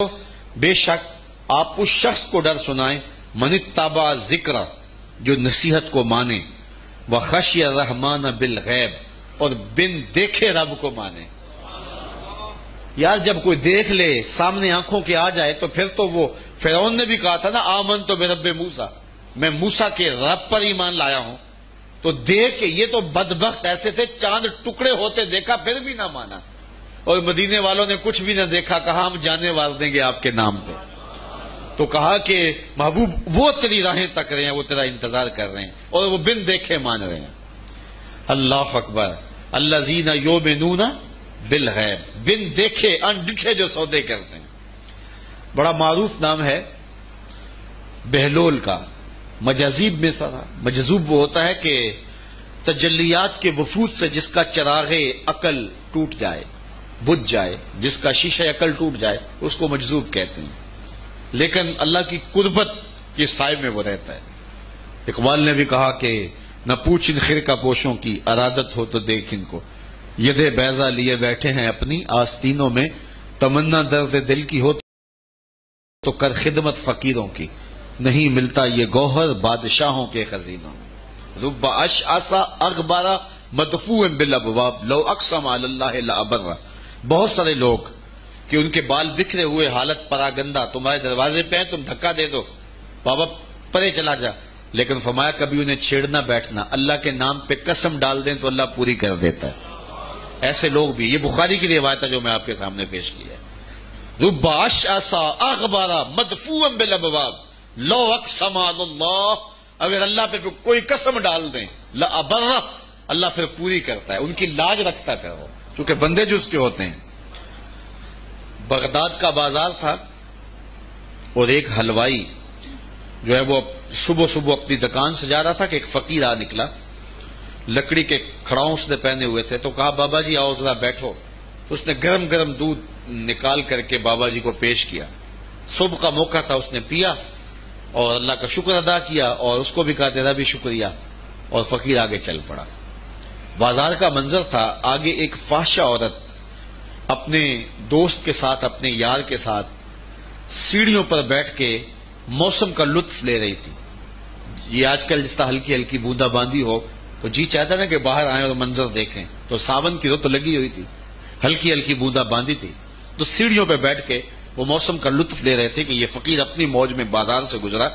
بے شک آپ اس شخص کو ڈر سنائیں من اتبع ذکر جو نصیحت کو مانے وخشی الرحمن بالغیب اور بن دیکھے رب کو مانے۔ یار جب کوئی دیکھ لے سامنے آنکھوں کے آ جائے تو پھر تو وہ فرعون نے بھی کہا تھا نا آمنت برب موسیٰ، میں موسیٰ کے رب پر ایمان لایا ہوں، تو دیکھ کے یہ تو بدبخت ایسے تھے چاند ٹکڑے ہوتے دیکھا پھر بھی نہ مانا، اور مدینے والوں نے کچھ بھی نہ دیکھا کہا ہم جانے وار دیں گے آپ کے نام پہ، تو کہا کہ محبوب وہ تیری راہیں تک رہے ہیں، وہ تیرا انتظار کر رہے ہیں اور وہ بن دیکھے مان رہے ہیں۔ اللہ اکبر، الذین یؤمنون بالغیب، بن دیکھے انڈٹھے جو سودے کرتے ہیں۔ بڑا معروف نام ہے بہلول کا، مجاذیب میں سارا مجذوب وہ ہوتا ہے کہ تجلیات کے وفود سے جس کا چراغ عقل ٹوٹ جائے، بجھ جائے، جس کا شیشہ عقل ٹوٹ جائے، اس کو مجذوب کہتے ہیں، لیکن اللہ کی قربت کے سائے میں وہ رہتا ہے۔ اقبال نے بھی کہا کہ نہ پوچھ ان خرقہ پوشوں کی، ارادت ہو تو دیکھ ان کو، ید بیضا لیے بیٹھے ہیں اپنی آستینوں میں، تمنا درد دل کی ہو تو کر خدمت فقیروں کی، نہیں ملتا یہ گوہر بادشاہوں کے خزینوں میں۔ رب اشعث اغبر مدفوع بالابواب لو اقسم علی اللہ لابر، بہت سارے لوگ کہ ان کے بال بکھرے ہوئے حالت پراگندہ تمہارے دروازے پہ ہیں، تم دھکا دے دو بابا پرے چلا جا، لیکن فرمایا کبھی انہیں چھیڑنا بیٹھنا، اللہ کے نام پہ قسم ڈال دیں تو اللہ پوری کر دیتا ہے۔ ایسے لوگ بھی، یہ بخاری کی روایت ہے جو میں آپ کے سامنے پیش کی ہے۔ رب اشعث اغبر مدفوع بالابواب لو اقسم علی اللہ، اگر اللہ پہ کوئی قسم ڈال دیں لابر، اللہ پھر پوری کرتا ہے، ان کی لاج رکھتا ہے وہ، چونکہ بندے جو اس کے ہوتے ہیں۔ بغداد کا بازار تھا اور ایک حلوائی جو ہے وہ صبح صبح اپنی دکان سے جا رہا تھا کہ ایک فقیر آ نکلا، لکڑی کے کھڑاؤں اس نے پہنے ہوئے تھے، تو کہا بابا جی آؤ ذرا بیٹھو، تو اس نے گرم گرم دودھ نکال کر کے بابا جی کو پیش کیا، صبح کا موقع تھا، اس نے پیا اور اللہ کا شکر ادا کیا اور اس کو بھی کہا تیرا بھی شکریہ، اور فقیر آگے چل پڑا۔ بازار کا منظر تھا، آگے ایک فحشہ عورت اپنے دوست کے ساتھ، اپنے یار کے ساتھ سیڑھیوں پر بیٹھ کے موسم کا لطف لے رہی تھی۔ یہ آج کل جس طرح ہلکی ہلکی بوندا باندی ہو تو جی چاہتا نا کہ باہر آئیں اور منظر دیکھیں، تو ساون کی رت لگی ہوئی تھی، ہلکی ہلکی بوندا باندی تھی، تو سیڑھیوں پہ بیٹھ کے وہ موسم کا لطف لے رہے تھے کہ یہ فقیر اپنی موج میں بازار سے گزرا،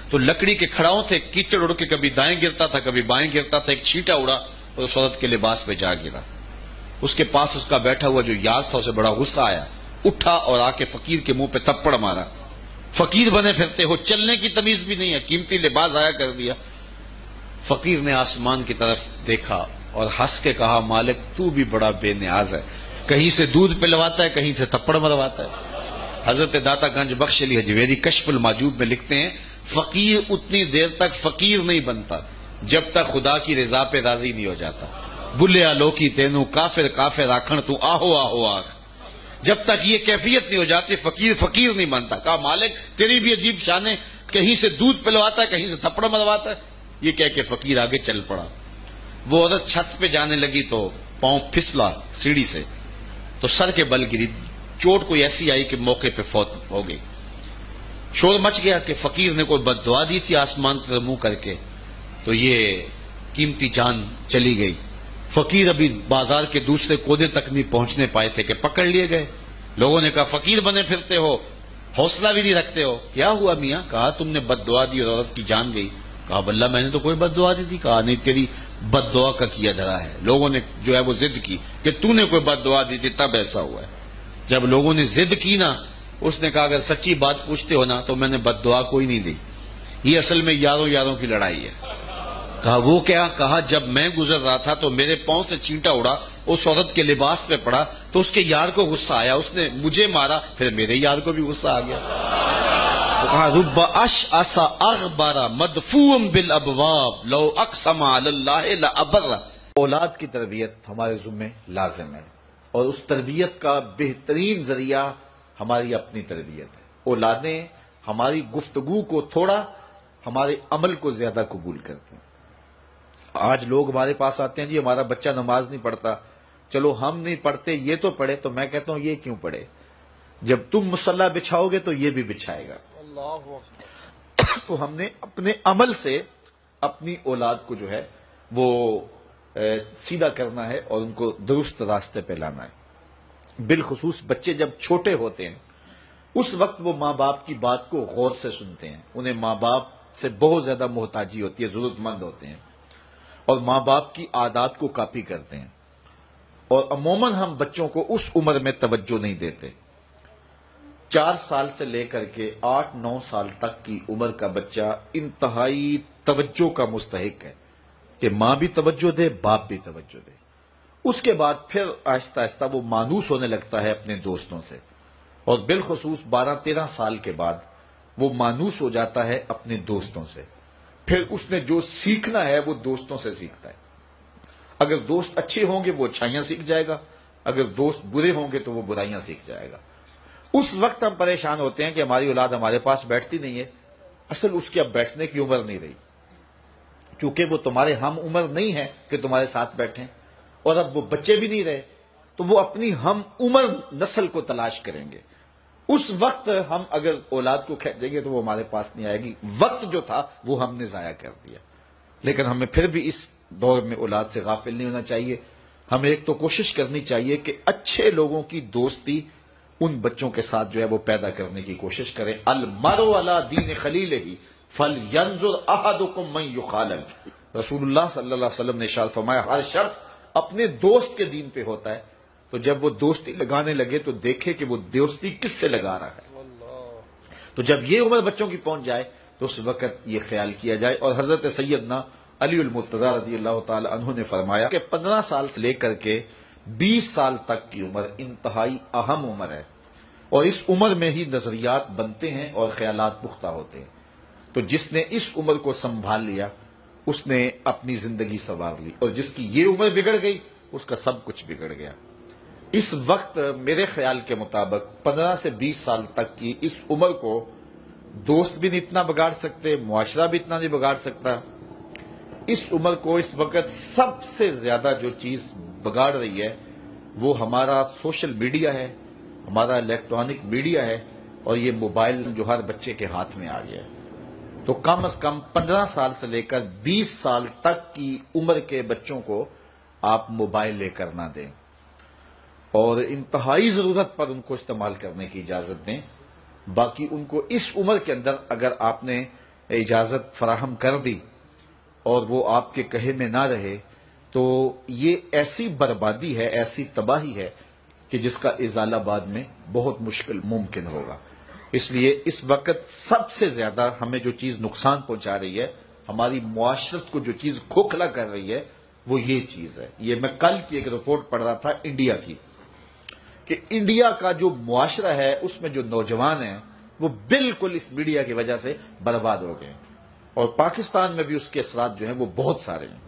تو لکڑی کے کھڑاؤں تھے، کیچڑ اڑ کے کبھی دائیں گرتا تھا کبھی بائیں گرتا تھا، ایک چھینٹا اڑا اور اس عورت کے لباس پہ جا گرا۔ اس کے پاس اس کا بیٹھا ہوا جو یار تھا اسے بڑا غصہ آیا، اٹھا اور آ کے فقیر کے منہ پہ تھپڑ مارا۔ فقیر بنے پھرتے ہو، چلنے کی تمیز بھی نہیں ہے، قیمتی لباس ضائع کر دیا۔ فقیر نے آسمان کی طرف دیکھا اور ہنس کے کہا مالک تو بھی بڑا بے نیاز ہے، کہیں سے دودھ پلواتا ہے کہیں سے تھپڑ مرواتا ہے۔ حضرت داتا گنج بخش علی حجویری کشف المعجوب میں لکھتے ہیں فقیر اتنی دیر تک فقیر نہیں بنتا جب تک خدا کی رضا پہ راضی نہیں ہو جاتا۔ بلیا لوکی تینو کافر کافر آکھن تو آہو آہو آکھ، جب تک یہ کیفیت نہیں ہو جاتی فقیر فقیر نہیں بنتا۔ کہا مالک تیری بھی عجیب شان ہے، کہیں سے دودھ پلواتا ہے کہیں سے تھپڑ مرواتا ہے۔ یہ کہہ کے فقیر آگے چل پڑا۔ وہ عورت چھت پہ جانے لگی تو پاؤں پھسلا سیڑھی سے تو سر کے بل گری، چوٹ کوئی ایسی آئی کہ موقع پہ فوت ہو گئی۔ شور مچ گیا کہ فقیر نے کوئی بد دعا دی تھی آسمان کی طرف منہ کر کے، تو یہ قیمتی جان چلی گئی۔ فقیر ابھی بازار کے دوسرے کونے تک نہیں پہنچنے پائے تھے کہ پکڑ لیے گئے۔ لوگوں نے کہا فقیر بنے پھرتے ہو، حوصلہ بھی نہیں رکھتے ہو، کیا ہوا میاں؟ کہا تم نے بد دعا دی اور عورت کی جان گئی۔ کہا بلّہ میں نے تو کوئی بد دعا دی تھی۔ کہا نہیں، تیری بد دعا کا کیا دھرا ہے، لوگوں نے جو ہے وہ ضد کی کہ تو نے کوئی بد دعا دی تھی تب ایسا ہوا ہے۔ جب لوگوں نے ضد کی نا، اس نے کہا اگر سچی بات پوچھتے ہو نا تو میں نے بد دعا کوئی نہیں دی، یہ اصل میں یاروں یاروں کی لڑائی ہے۔ کہا وہ کیا؟ کہا جب میں گزر رہا تھا تو میرے پاؤں سے چینٹا اڑا، اس عورت کے لباس پہ پڑا تو اس کے یار کو غصہ آیا، اس نے مجھے مارا، پھر میرے یار کو بھی غصہ آ گیا۔ تو کہا رب اشعث اغبر مدفوع بالابواب لو اقسم علی اللہ لابر۔ اولاد کی تربیت ہمارے ذمہ لازم ہے، اور اس تربیت کا بہترین ذریعہ ہماری اپنی تربیت ہے۔ اولادیں ہماری گفتگو کو تھوڑا، ہمارے عمل کو زیادہ قبول کرتے ہیں۔ آج لوگ ہمارے پاس آتے ہیں جی ہمارا بچہ نماز نہیں پڑھتا، چلو ہم نہیں پڑھتے یہ تو پڑھے، تو میں کہتا ہوں یہ کیوں پڑھے؟ جب تم مصلی بچھاؤ گے تو یہ بھی بچھائے گا. تو ہم نے اپنے عمل سے اپنی اولاد کو جو ہے وہ سیدھا کرنا ہے اور ان کو درست راستے پہ لانا ہے. بالخصوص بچے جب چھوٹے ہوتے ہیں اس وقت وہ ماں باپ کی بات کو غور سے سنتے ہیں. انہیں ماں باپ سے بہت زیادہ محتاجی ہوتی ہے، ضرورت مند ہوتے ہیں اور ماں باپ کی عادات کو کاپی کرتے ہیں. اور عموماً ہم بچوں کو اس عمر میں توجہ نہیں دیتے. 4 سال سے لے کر کے 8-9 سال تک کی عمر کا بچہ انتہائی توجہ کا مستحق ہے کہ ماں بھی توجہ دے، باپ بھی توجہ دے. اس کے بعد پھر آہستہ آہستہ وہ مانوس ہونے لگتا ہے اپنے دوستوں سے، اور بالخصوص 12-13 سال کے بعد وہ مانوس ہو جاتا ہے اپنے دوستوں سے. پھر اس نے جو سیکھنا ہے وہ دوستوں سے سیکھتا ہے. اگر دوست اچھے ہوں گے وہ اچھائیاں سیکھ جائے گا، اگر دوست برے ہوں گے تو وہ برائیاں سیکھ جائے گا. اس وقت ہم پریشان ہوتے ہیں کہ ہماری اولاد ہمارے پاس بیٹھتی نہیں ہے. اصل اس کی اب بیٹھنے کی عمر نہیں رہی، کیونکہ وہ تمہارے ہم عمر نہیں ہے کہ تمہارے ساتھ بیٹھیں، اور اب وہ بچے بھی نہیں رہے تو وہ اپنی ہم عمر نسل کو تلاش کریں گے. اس وقت ہم اگر اولاد کو کھینچیں گے تو وہ ہمارے پاس نہیں آئے گی. وقت جو تھا وہ ہم نے ضائع کر دیا. لیکن ہمیں پھر بھی اس دور میں اولاد سے غافل نہیں ہونا چاہیے. ہمیں ایک تو کوشش کرنی چاہیے کہ اچھے لوگوں کی دوستی ان بچوں کے ساتھ جو ہے وہ پیدا کرنے کی کوشش کریں. المرء علی دین خلیلہ فلینظر احدکم من یخالل. رسول اللہ صلی اللہ علیہ وسلم نے ارشاد فرمایا ہر شخص اپنے دوست کے دین پہ ہوتا ہے، تو جب وہ دوستی لگانے لگے تو دیکھے کہ وہ دوستی کس سے لگا رہا ہے. تو جب یہ عمر بچوں کی پہنچ جائے تو اس وقت یہ خیال کیا جائے. اور حضرت سیدنا علی المرتضی رضی اللہ تعالی عنہ نے فرمایا کہ 15 سال سے لے کر کے 20 سال تک کی عمر انتہائی اہم عمر ہے، اور اس عمر میں ہی نظریات بنتے ہیں اور خیالات پختہ ہوتے ہیں. تو جس نے اس عمر کو سنبھال لیا اس نے اپنی زندگی سنوار لی، اور جس کی یہ عمر بگڑ گئی اس کا سب کچھ بگڑ گیا. اس وقت میرے خیال کے مطابق 15 سے 20 سال تک کی اس عمر کو دوست بھی نہیں اتنا بگاڑ سکتے، معاشرہ بھی اتنا نہیں بگاڑ سکتا. اس عمر کو اس وقت سب سے زیادہ جو چیز بگاڑ رہی ہے وہ ہمارا سوشل میڈیا ہے، ہمارا الیکٹرانک میڈیا ہے، اور یہ موبائل جو ہر بچے کے ہاتھ میں آ گیا ہے. تو کم از کم 15 سال سے لے کر 20 سال تک کی عمر کے بچوں کو آپ موبائل لے کر نہ دیں، اور انتہائی ضرورت پر ان کو استعمال کرنے کی اجازت دیں. باقی ان کو اس عمر کے اندر اگر آپ نے اجازت فراہم کر دی اور وہ آپ کے کہے میں نہ رہے تو یہ ایسی بربادی ہے، ایسی تباہی ہے کہ جس کا ازالہ بعد میں بہت مشکل ممکن ہوگا. اس لیے اس وقت سب سے زیادہ ہمیں جو چیز نقصان پہنچا رہی ہے، ہماری معاشرت کو جو چیز کھوکھلا کر رہی ہے وہ یہ چیز ہے. یہ میں کل کی ایک رپورٹ پڑھ رہا تھا انڈیا کی، کہ انڈیا کا جو معاشرہ ہے اس میں جو نوجوان ہیں وہ بالکل اس میڈیا کی وجہ سے برباد ہو گئے، اور پاکستان میں بھی اس کے اثرات جو ہیں وہ بہت سارے ہیں.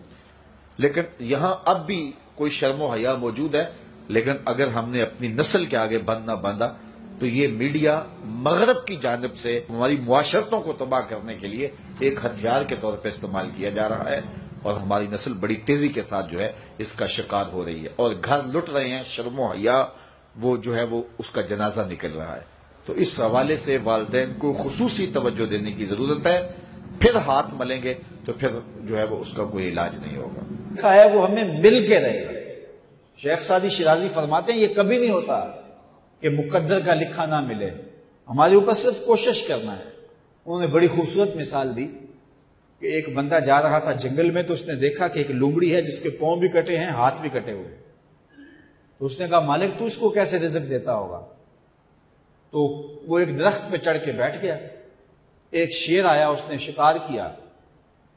لیکن یہاں اب بھی کوئی شرم و حیا موجود ہے، لیکن اگر ہم نے اپنی نسل کے آگے بند نہ باندھا تو یہ میڈیا مغرب کی جانب سے ہماری معاشرتوں کو تباہ کرنے کے لیے ایک ہتھیار کے طور پہ استعمال کیا جا رہا ہے، اور ہماری نسل بڑی تیزی کے ساتھ جو ہے اس کا شکار ہو رہی ہے، اور گھر لٹ رہے ہیں. شرم و حیا وہ جو ہے وہ اس کا جنازہ نکل رہا ہے. تو اس حوالے سے والدین کو خصوصی توجہ دینے کی ضرورت ہے. پھر ہاتھ ملیں گے تو پھر جو ہے وہ اس کا کوئی علاج نہیں ہوگا. لکھا ہے وہ ہمیں مل کے رہے گا. شیخ سعدی شیرازی فرماتے ہیں یہ کبھی نہیں ہوتا کہ مقدر کا لکھا نہ ملے، ہمارے اوپر صرف کوشش کرنا ہے. انہوں نے بڑی خوبصورت مثال دی کہ ایک بندہ جا رہا تھا جنگل میں تو اس نے دیکھا کہ ایک لومڑی ہے جس کے پاؤں بھی کٹے ہیں، ہاتھ بھی کٹے ہوئے. تو اس نے کہا مالک تو اس کو کیسے رزق دیتا ہوگا؟ تو وہ ایک درخت پہ چڑھ کے بیٹھ گیا. ایک شیر آیا، اس نے شکار کیا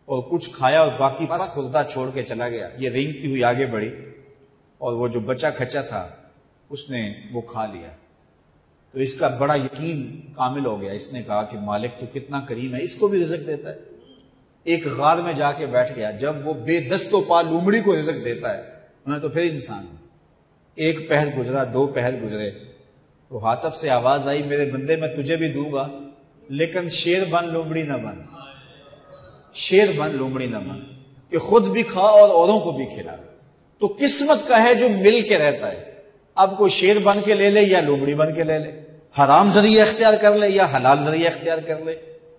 اور کچھ کھایا اور باقی بس خوردہ چھوڑ کے چلا گیا. یہ رینگتی ہوئی آگے بڑھی اور وہ جو بچہ کھچا تھا اس نے وہ کھا لیا. تو اس کا بڑا یقین کامل ہو گیا. اس نے کہا کہ مالک تو کتنا کریم ہے، اس کو بھی رزق دیتا ہے. ایک غار میں جا کے بیٹھ گیا. جب وہ بے دست و پا لومڑی کو رزق دیتا ہے انہیں تو پھر انسان. ایک پہر گزرا، 2 پہر گزرے تو ہاتف سے آواز آئی میرے بندے میں تجھے بھی دوں گا لیکن شیر بن لومڑی نہ بن. شیر بن لومڑی نہ بن کہ خود بھی کھا اور اوروں کو بھی کھلا. تو قسمت کا ہے جو مل کے رہتا ہے. اب کوئی شیر بن کے لے لے یا لومڑی بن کے لے لے. حرام ذریعہ اختیار کر لے یا حلال ذریعہ اختیار کر لے،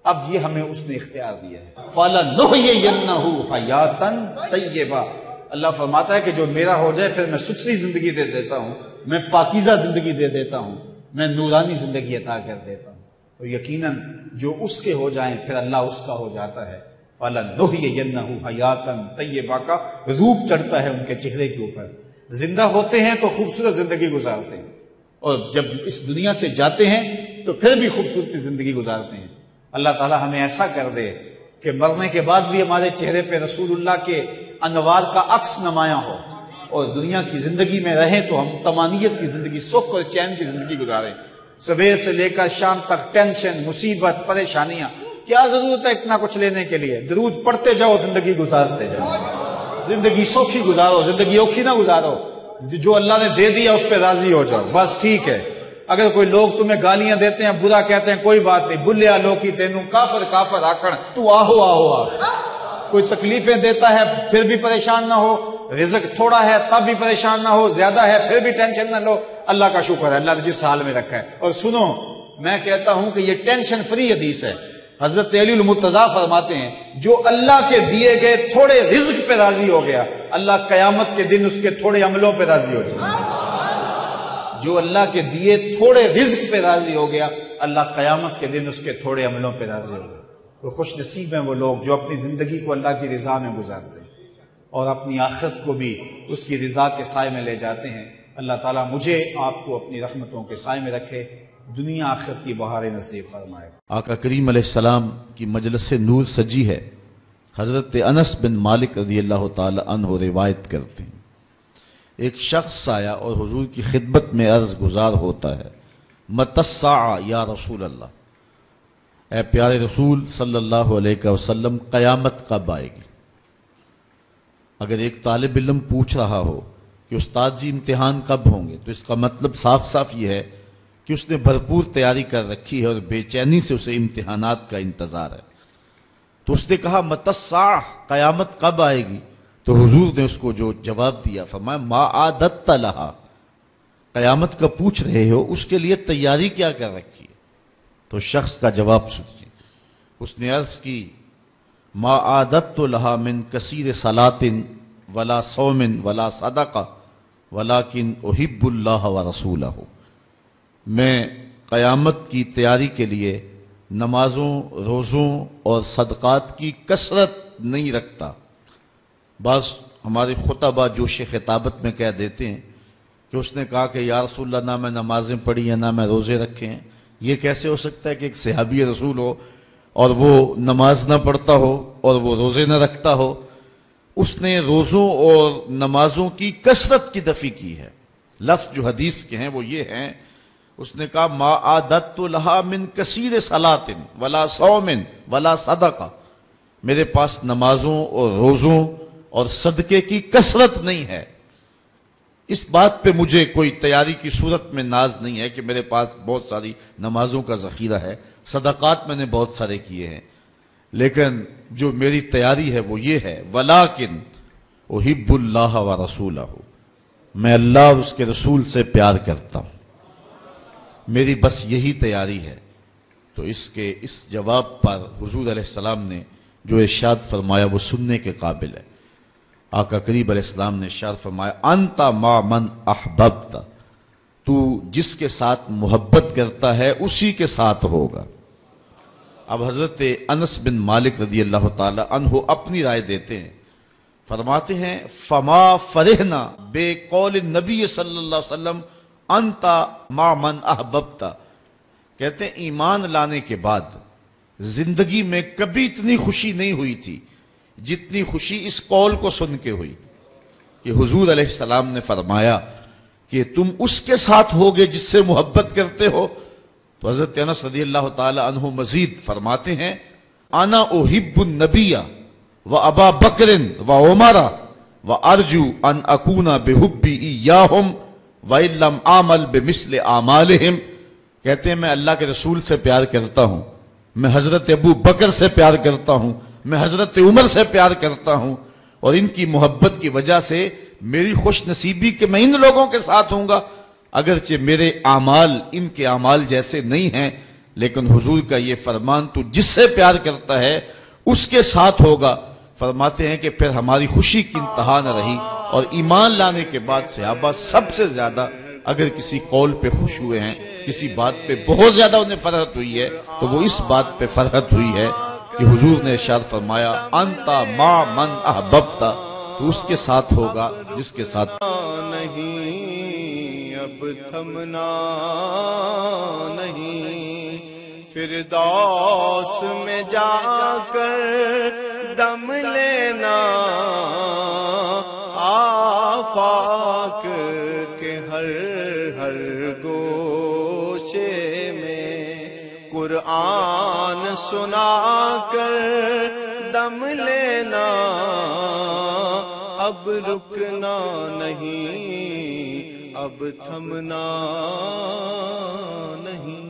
اب یہ ہمیں اس نے اختیار دیا ہے۔ فَلَنُحْيِيَنَّهُ حَيَاتًا طَيِّبَةً، اللہ فرماتا ہے کہ جو میرا ہو جائے پھر میں ستھری زندگی دے دیتا ہوں، میں پاکیزہ زندگی دے دیتا ہوں، میں نورانی زندگی عطا کر دیتا ہوں۔ تو یقیناً جو اس کے ہو جائیں پھر اللہ اس کا ہو جاتا ہے۔ فَلَنُحْيِيَنَّهُ حَيَاتًا طَيِّبَةً کا روپ چڑھتا ہے ان کے چہرے کے اوپر، زندہ ہوتے ہیں تو خوبصورت زندگی گزارتے ہیں، اور جب اس دنیا سے جاتے ہیں تو پھر بھی خوبصورت زندگی گزارتے ہیں۔ اللہ تعالی ہمیں ایسا کر دے کہ مرنے کے بعد بھی ہمارے چہرے پہ رسول اللہ کے انوار کا عکس نمایاں ہو، اور دنیا کی زندگی میں رہیں تو ہم طمانیت کی زندگی، سکھ اور چین کی زندگی گزاریں۔ صبح سے لے کر شام تک ٹینشن، مصیبت، پریشانیاں، کیا ضرورت ہے اتنا کچھ لینے کے لیے؟ درود پڑھتے جاؤ، زندگی گزارتے جاؤ، زندگی سوکھی گزارو، زندگی اوکھی نہ گزارو، جو اللہ نے دے دیا اس پہ راضی ہو جاؤ، بس ٹھیک ہے۔ اگر کوئی لوگ تمہیں گالیاں دیتے ہیں، برا کہتے ہیں، کوئی بات نہیں، بلیا لوکی تینوں کافر کافر آکھن، تو آہو آہو آہ۔ کوئی تکلیفیں دیتا ہے پھر بھی پریشان نہ ہو، رزق تھوڑا ہے تب بھی پریشان نہ ہو، زیادہ ہے پھر بھی ٹینشن نہ لو، اللہ کا شکر ہے، اللہ نے جس حال میں رکھا ہے۔ اور سنو، میں کہتا ہوں کہ یہ ٹینشن فری حدیث ہے۔ حضرت علی المرتضیٰ فرماتے ہیں جو اللہ کے دیے گئے تھوڑے رزق پہ راضی ہو گیا، اللہ قیامت کے دن اس کے تھوڑے عملوں پہ راضی ہو جائے۔ جو اللہ کے دیے تھوڑے رزق پہ راضی ہو گیا، اللہ قیامت کے دن اس کے تھوڑے عملوں پہ راضی ہو گیا۔ تو خوش نصیب ہیں وہ لوگ جو اپنی زندگی کو اللہ کی رضا میں گزارتے ہیں اور اپنی آخرت کو بھی اس کی رضا کے سائے میں لے جاتے ہیں۔ اللہ تعالیٰ مجھے آپ کو اپنی رحمتوں کے سائے میں رکھے، دنیا آخرت کی بہاریں نصیب فرمائے۔ آقا کریم علیہ السلام کی مجلس نور سجی ہے۔ حضرت انس بن مالک رضی اللہ تعالی عنہ روایت کرتے ہیں، ایک شخص آیا اور حضور کی خدمت میں عرض گزار ہوتا ہے، متی الساعہ یا رسول اللہ، اے پیارے رسول صلی اللہ علیہ وسلم، قیامت کب آئے گی؟ اگر ایک طالب علم پوچھ رہا ہو کہ استاد جی امتحان کب ہوں گے، تو اس کا مطلب صاف صاف یہ ہے کہ اس نے بھرپور تیاری کر رکھی ہے اور بے چینی سے اسے امتحانات کا انتظار ہے۔ تو اس نے کہا متی الساعہ، قیامت کب آئے گی؟ تو حضور نے اس کو جو جواب دیا، فرمایا ما عادت لہا، قیامت کا پوچھ رہے ہو، اس کے لیے تیاری کیا کر رکھی ہے؟ تو شخص کا جواب سنیے، اس نے عرض کی ما عادت لہا من کثیر صلاۃ ولا صوم ولا صدقہ ولکن احب اللہ ورسولہ، میں قیامت کی تیاری کے لیے نمازوں، روزوں اور صدقات کی کثرت نہیں رکھتا۔ بعض ہمارے خطبہ جوش خطابت میں کہہ دیتے ہیں کہ اس نے کہا کہ یا رسول اللہ، نہ میں نمازیں پڑھی ہیں نہ میں روزے رکھے ہیں۔ یہ کیسے ہو سکتا ہے کہ ایک صحابی رسول ہو اور وہ نماز نہ پڑھتا ہو اور وہ روزے نہ رکھتا ہو؟ اس نے روزوں اور نمازوں کی کثرت کی نفی کی ہے۔ لفظ جو حدیث کے ہیں وہ یہ ہیں، اس نے کہا ما عادت لہا من کثیر صلاۃ ولا صوم ولا صدقہ، میرے پاس نمازوں اور روزوں اور صدقے کی کثرت نہیں ہے۔ اس بات پہ مجھے کوئی تیاری کی صورت میں ناز نہیں ہے کہ میرے پاس بہت ساری نمازوں کا ذخیرہ ہے، صدقات میں نے بہت سارے کیے ہیں، لیکن جو میری تیاری ہے وہ یہ ہے ولیکن احب اللہ ورسولہ، میں اللہ اور اس کے رسول سے پیار کرتا ہوں، میری بس یہی تیاری ہے۔ تو اس جواب پر حضور علیہ السلام نے جو ارشاد فرمایا وہ سننے کے قابل ہے۔ آقا کریم علیہ السلام نے ارشاد فرمایا انت مع من احببت، تو جس کے ساتھ محبت کرتا ہے اسی کے ساتھ ہوگا۔ اب حضرت انس بن مالک رضی اللہ تعالی عنہ اپنی رائے دیتے ہیں، فرماتے ہیں فما فرحنا بے قول النبی صلی اللہ علیہ وسلم انت مع من احببت، کہتے ہیں ایمان لانے کے بعد زندگی میں کبھی اتنی خوشی نہیں ہوئی تھی جتنی خوشی اس قول کو سن کے ہوئی کہ حضور علیہ السلام نے فرمایا کہ تم اس کے ساتھ ہوگے جس سے محبت کرتے ہو۔ تو حضرت انس رضی اللہ تعالی عنہ مزید فرماتے ہیں انا احب النبی و ابا بکر و عمر و ارجو ان اکون بحبی ایاہم وان لم اعمل بمثل اعمالہم، کہتے ہیں میں اللہ کے رسول سے پیار کرتا ہوں، میں حضرت ابو بکر سے پیار کرتا ہوں، میں حضرت عمر سے پیار کرتا ہوں، اور ان کی محبت کی وجہ سے میری خوش نصیبی کہ میں ان لوگوں کے ساتھ ہوں گا اگرچہ میرے اعمال ان کے اعمال جیسے نہیں ہیں، لیکن حضور کا یہ فرمان تو جس سے پیار کرتا ہے اس کے ساتھ ہوگا۔ فرماتے ہیں کہ پھر ہماری خوشی کی انتہا نہ رہی، اور ایمان لانے کے بعد صحابہ سب سے زیادہ اگر کسی قول پہ خوش ہوئے ہیں، کسی بات پہ بہت زیادہ انہیں فرحت ہوئی ہے، تو وہ اس بات پہ فرحت ہوئی ہے کہ حضور نے ارشاد فرمایا انتا ما من احببت، تو اس کے ساتھ ہوگا جس کے ساتھ نہیں اب تھمنا نہیں، فردوس میں جا کر دم لینا، آفاق کے ہر ہر گوشے میں قرآن سنا کر دم لینا، اب رکنا نہیں اب تھمنا نہیں۔